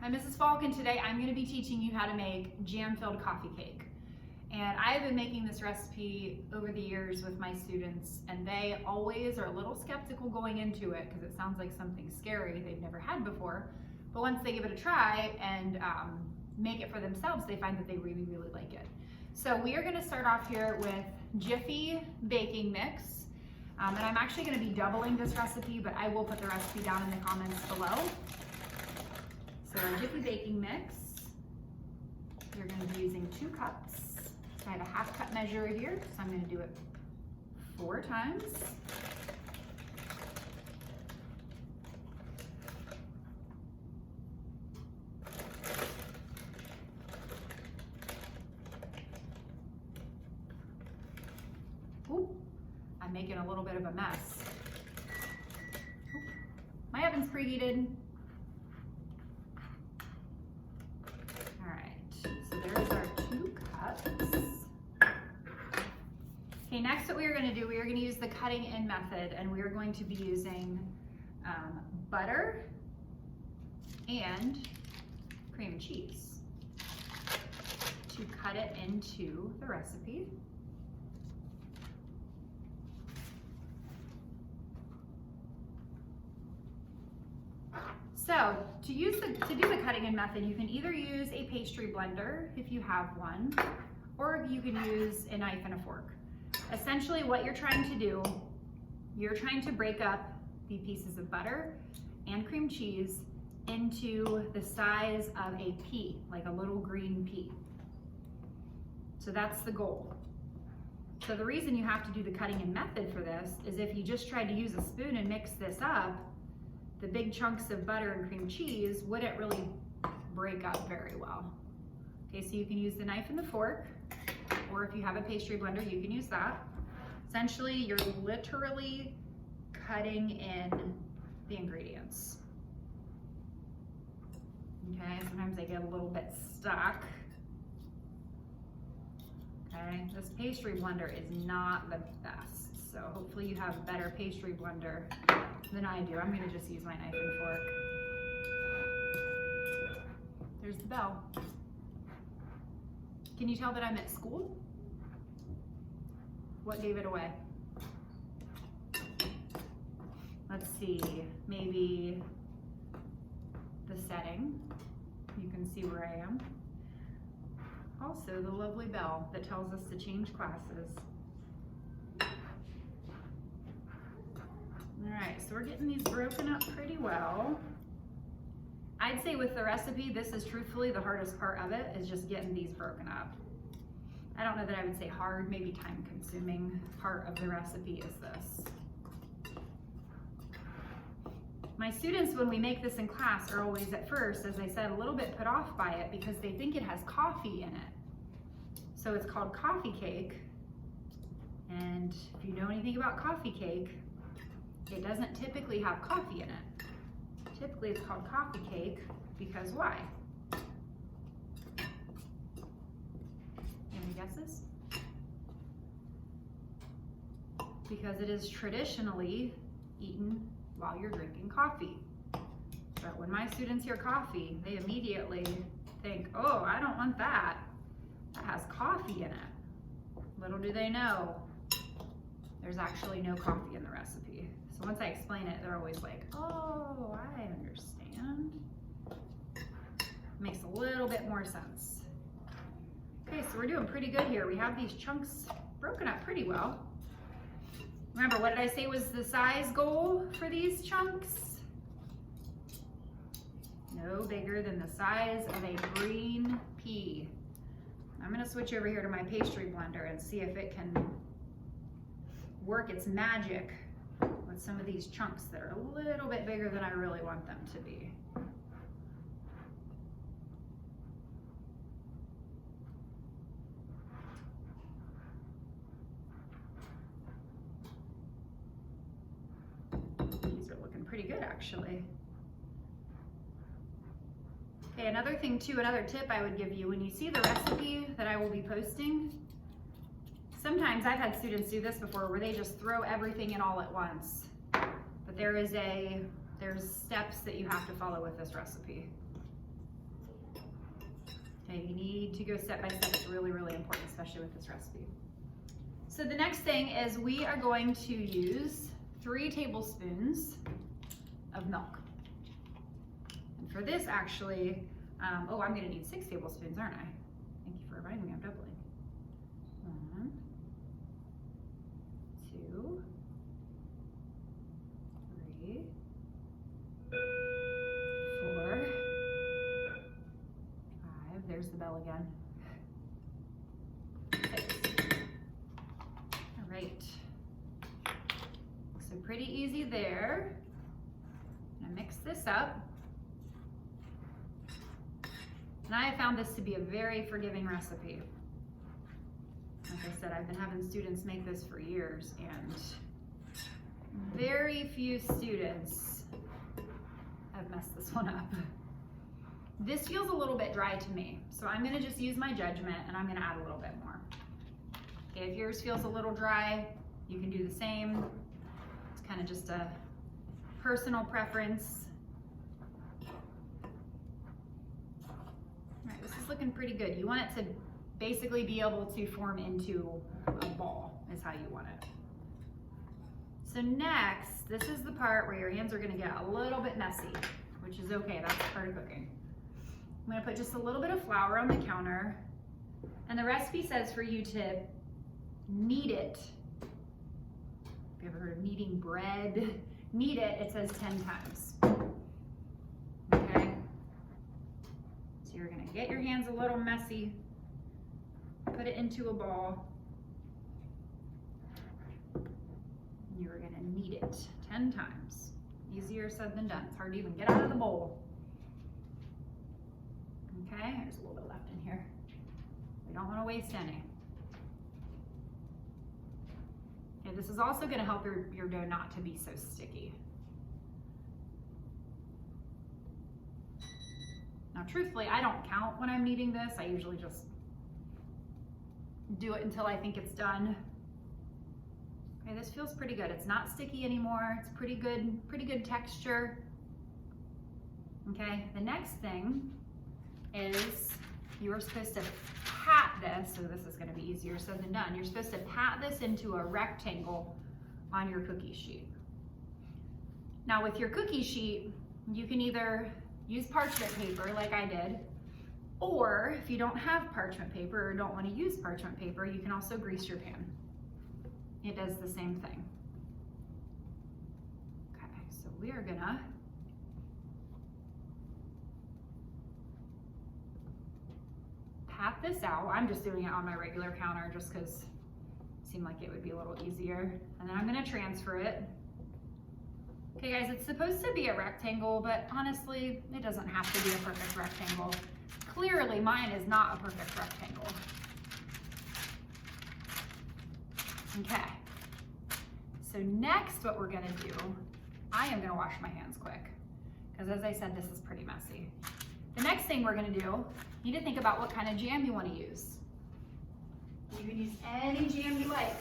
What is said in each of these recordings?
I'm Mrs. Falk, and today I'm going to be teaching you how to make jam-filled coffee cake. And I've been making this recipe over the years with my students, and they always are a little skeptical going into it because it sounds like something scary they've never had before. But once they give it a try and make it for themselves, they find that they really, really like it. So we are going to start off here with Jiffy baking mix. And I'm actually going to be doubling this recipe, but I will put the recipe down in the comments below. So our Jiffy baking mix, you're going to be using 2 cups. So I have a 1/2 cup measure here, so I'm going to do it 4 times. Ooh, I'm making a little bit of a mess. Ooh, my oven's preheated. Okay, next what we are going to do, we are going to use the cutting in method, and we are going to be using butter and cream cheese to cut it into the recipe. So to do the cutting in method, you can either use a pastry blender if you have one, or you can use a knife and a fork. Essentially what you're trying to do, you're trying to break up the pieces of butter and cream cheese into the size of a pea, like a little green pea. So that's the goal. So the reason you have to do the cutting in method for this is if you just tried to use a spoon and mix this up, the big chunks of butter and cream cheese wouldn't really break up very well. Okay, so you can use the knife and the fork, or if you have a pastry blender, you can use that. Essentially, you're literally cutting in the ingredients. Okay, sometimes they get a little bit stuck. Okay, this pastry blender is not the best, so hopefully you have a better pastry blender than I do. I'm gonna just use my knife and fork. There's the bell. Can you tell that I'm at school? What gave it away? Let's see, maybe the setting. You can see where I am. Also the lovely bell that tells us to change classes. All right, so we're getting these broken up pretty well. I'd say with the recipe, this is truthfully the hardest part of it, is just getting these broken up. I don't know that I would say hard, maybe time consuming part of the recipe is this. My students, when we make this in class, are always at first, as I said, a little bit put off by it because they think it has coffee in it. So it's called coffee cake. And if you know anything about coffee cake, it doesn't typically have coffee in it. Typically it's called coffee cake because why? Any guesses? Because it is traditionally eaten while you're drinking coffee. But when my students hear coffee, they immediately think, oh, I don't want that. That has coffee in it. Little do they know, there's actually no coffee in the recipe. So once I explain it, they're always like, oh, I understand. Makes a little bit more sense. Okay, so we're doing pretty good here. We have these chunks broken up pretty well. Remember, what did I say was the size goal for these chunks? No bigger than the size of a green pea. I'm gonna switch over here to my pastry blender and see if it can work its magic with some of these chunks that are a little bit bigger than I really want them to be. These are looking pretty good actually. Okay, another thing too, another tip I would give you, when you see the recipe that I will be posting, sometimes I've had students do this before where they just throw everything in all at once. But there's steps that you have to follow with this recipe. Okay, you need to go step by step. It's really, really important, especially with this recipe. So the next thing is we are going to use 3 tablespoons of milk. And for this actually, oh, I'm gonna need 6 tablespoons, aren't I? Thank you for reminding me, I'm doubling. 1, 2, 3, 4, 5, there's the bell again. 6. All right. So pretty easy there. I'm gonna mix this up. And I have found this to be a very forgiving recipe. Like I said, I've been having students make this for years, and very few students have messed this one up. This feels a little bit dry to me, so I'm gonna just use my judgment and I'm gonna add a little bit more. Okay, if yours feels a little dry, you can do the same. It's kind of just a personal preference. All right, this is looking pretty good. You want it to basically be able to form into a ball, is how you want it. So next, this is the part where your hands are gonna get a little bit messy, which is okay, that's part of cooking. I'm gonna put just a little bit of flour on the counter, and the recipe says for you to knead it. Have you ever heard of kneading bread? Knead it, it says 10 times. Okay? So you're gonna get your hands a little messy, put it into a ball. You're gonna knead it 10 times. Easier said than done. It's hard to even get out of the bowl. Okay, there's a little bit left in here. We don't wanna waste any. Okay, this is also gonna help your dough not to be so sticky. Now, truthfully, I don't count when I'm kneading this. I usually just do it until I think it's done. Okay, this feels pretty good. It's not sticky anymore. It's pretty good texture. Okay, the next thing is you are supposed to pat this, so this is gonna be easier said than done. You're supposed to pat this into a rectangle on your cookie sheet. Now with your cookie sheet, you can either use parchment paper like I did, or if you don't have parchment paper or don't want to use parchment paper, you can also grease your pan. It does the same thing. Okay, so we are gonna pat this out. I'm just doing it on my regular counter just because it seemed like it would be a little easier. And then I'm gonna transfer it. Okay guys, it's supposed to be a rectangle, but honestly, it doesn't have to be a perfect rectangle. Clearly, mine is not a perfect rectangle. Okay, so next what we're gonna do, I am gonna wash my hands quick, because as I said, this is pretty messy. The next thing we're gonna do, you need to think about what kind of jam you wanna use. You can use any jam you like.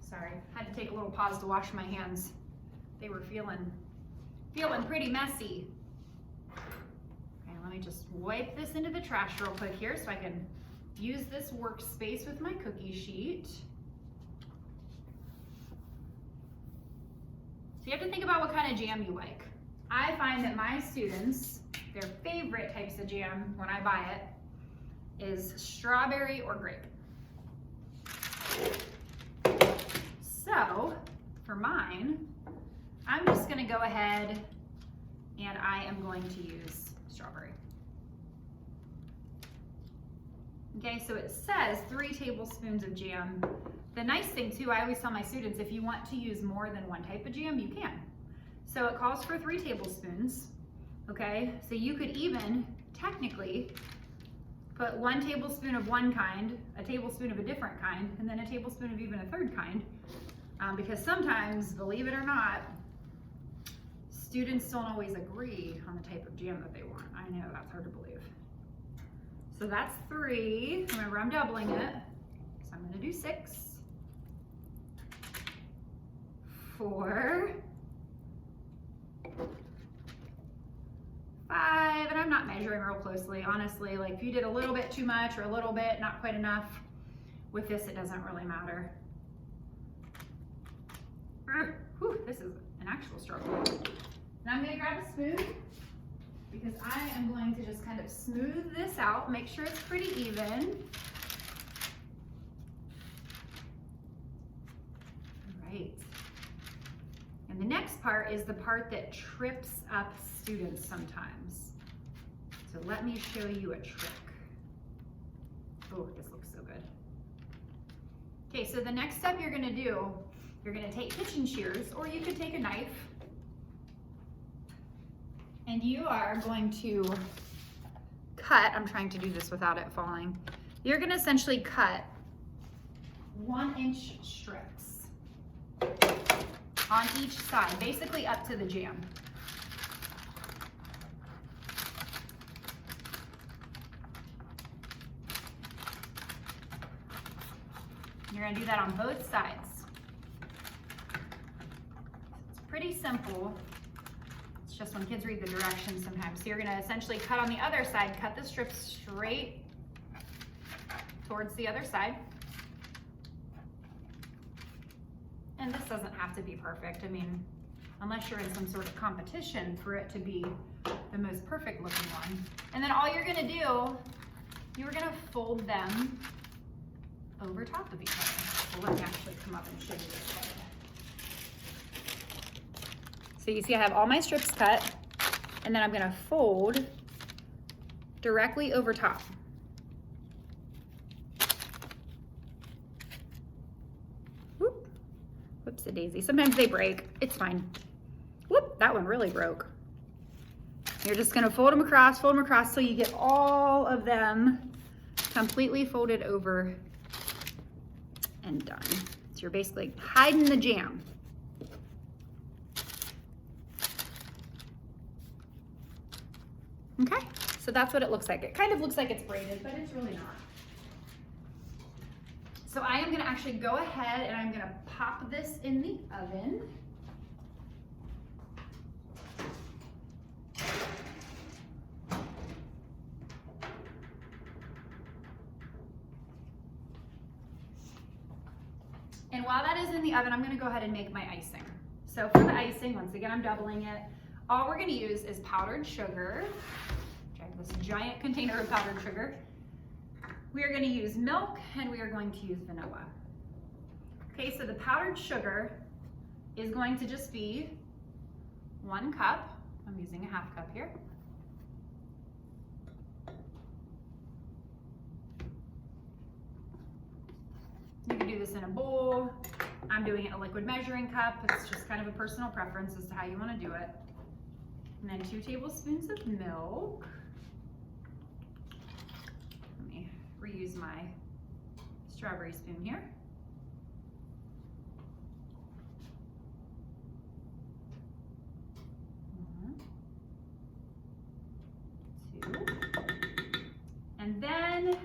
Sorry, had to take a little pause to wash my hands. They were feeling pretty messy. Okay, let me just wipe this into the trash real quick here so I can use this workspace with my cookie sheet. So you have to think about what kind of jam you like. I find that my students, their favorite types of jam when I buy it is strawberry or grape. So for mine, I'm just gonna go ahead and I am going to use strawberry. Okay, so it says 3 tablespoons of jam. The nice thing too, I always tell my students, if you want to use more than one type of jam, you can. So it calls for 3 tablespoons, okay? So you could even technically put 1 tablespoon of one kind, a tablespoon of a different kind, and then a tablespoon of even a third kind. Because sometimes, believe it or not, students don't always agree on the type of jam that they want. I know, that's hard to believe. So that's 3. Remember, I'm doubling it. So So I'm gonna do 6, 4, 5, and I'm not measuring real closely, honestly. Like if you did a little bit too much or a little bit, not quite enough, with this it doesn't really matter. Whew, this is an actual struggle. Now I'm gonna grab a spoon because I am going to just kind of smooth this out, make sure it's pretty even. All right. And the next part is the part that trips up students sometimes. So let me show you a trick. Oh, this looks so good. Okay, so the next step you're gonna do, you're gonna take kitchen shears, or you could take a knife, and you are going to cut, I'm trying to do this without it falling. You're gonna essentially cut 1-inch strips on each side, basically up to the jam. You're gonna do that on both sides. It's pretty simple. It's just when kids read the directions sometimes. So you're gonna essentially cut on the other side, cut the strips straight towards the other side. And this doesn't have to be perfect. I mean, unless you're in some sort of competition for it to be the most perfect looking one. And then all you're gonna do, you're gonna fold them over top of each other. Well, let me actually come up and show you this way. So you see I have all my strips cut, and then I'm gonna fold directly over top. Whoop. Whoops-a-daisy. Sometimes they break. It's fine. Whoop, that one really broke. You're just gonna fold them across till you get all of them completely folded over and done. So you're basically hiding the jam. Okay, so that's what it looks like. It kind of looks like it's braided, but it's really not. So I am gonna actually go ahead and I'm gonna pop this in the oven. And while that is in the oven, I'm gonna go ahead and make my icing. So for the icing, once again, I'm doubling it. All we're gonna use is powdered sugar. I have this giant container of powdered sugar. We are gonna use milk and we are going to use vanilla. Okay, so the powdered sugar is going to just be 1 cup. I'm using a 1/2 cup here. You can do this in a bowl. I'm doing it in a liquid measuring cup. It's just kind of a personal preference as to how you want to do it. And then 2 tablespoons of milk. Let me reuse my strawberry spoon here. One, 2. And then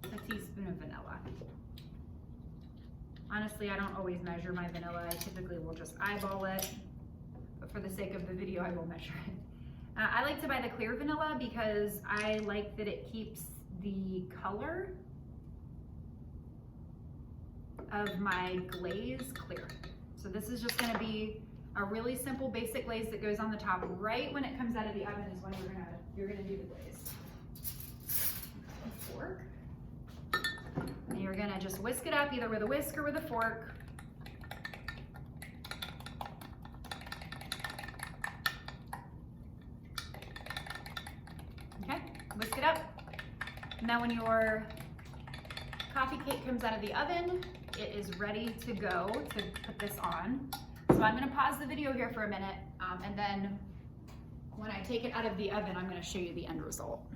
a teaspoon of vanilla. Honestly, I don't always measure my vanilla. I typically will just eyeball it, but for the sake of the video, I will measure it. I like to buy the clear vanilla because I like that it keeps the color of my glaze clear. So this is just gonna be a really simple basic glaze that goes on the top. Right when it comes out of the oven is when you're gonna do the glaze. A fork. And you're gonna just whisk it up either with a whisk or with a fork. Okay, whisk it up. Now when your coffee cake comes out of the oven, it is ready to go to put this on. So I'm gonna pause the video here for a minute, and then when I take it out of the oven, I'm gonna show you the end result.